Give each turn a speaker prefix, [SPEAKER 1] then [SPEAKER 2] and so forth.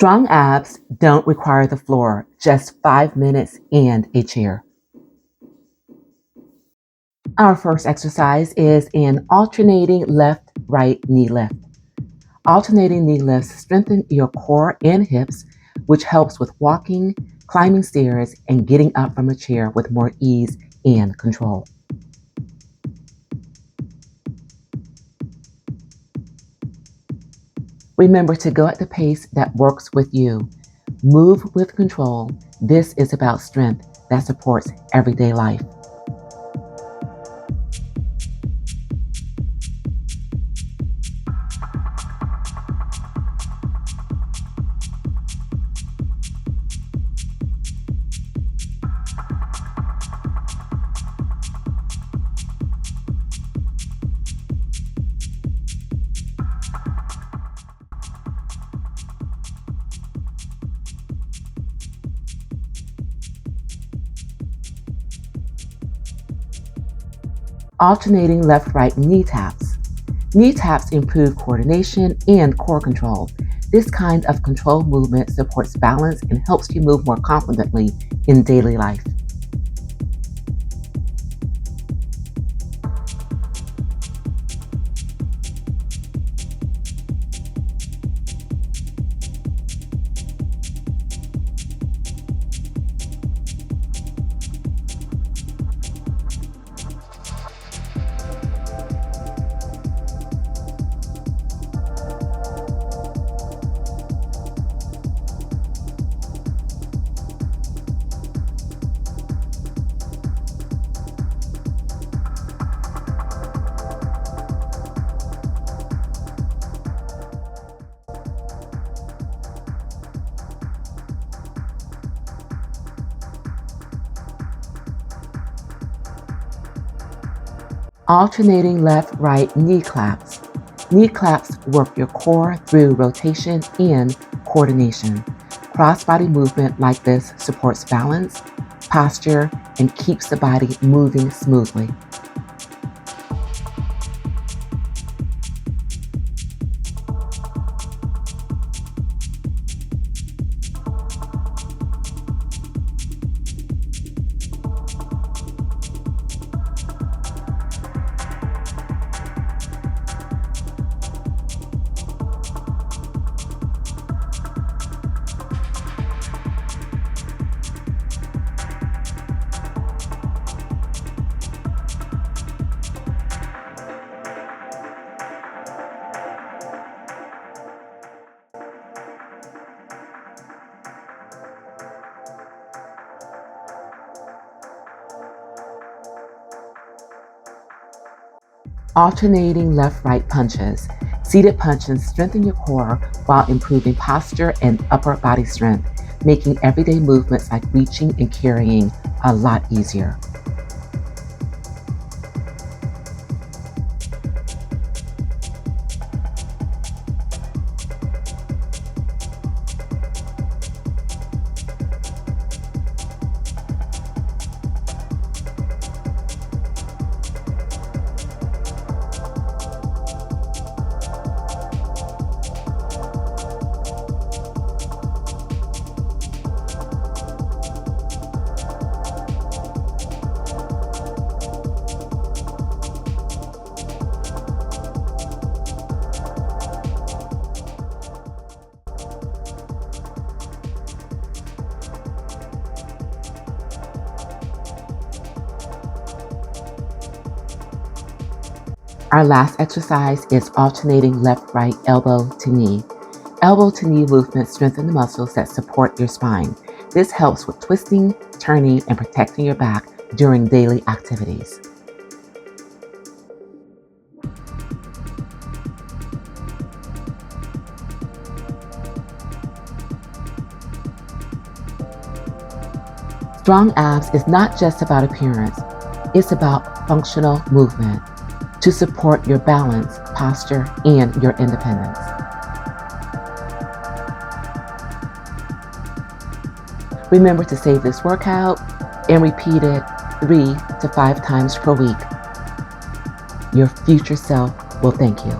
[SPEAKER 1] Strong abs don't require the floor, just 5 minutes and a chair. Our first exercise is an alternating left-right knee lift. Alternating knee lifts strengthen your core and hips, which helps with walking, climbing stairs, and getting up from a chair with more ease and control. Remember to go at the pace that works with you. Move with control. This is about strength that supports everyday life. Alternating left-right knee taps. Knee taps improve coordination and core control. This kind of controlled movement supports balance and helps you move more confidently in daily life. Alternating left-right knee claps. Knee claps work your core through rotation and coordination. Cross-body movement like this supports balance, posture, and keeps the body moving smoothly. Alternating left-right punches. Seated punches strengthen your core while improving posture and upper body strength, making everyday movements like reaching and carrying a lot easier. Our last exercise is alternating left-right elbow to knee. Elbow to knee movements strengthen the muscles that support your spine. This helps with twisting, turning, and protecting your back during daily activities. Strong abs is not just about appearance, it's about functional movement to support your balance, posture, and your independence. Remember to save this workout and repeat it 3 to 5 times per week. Your future self will thank you.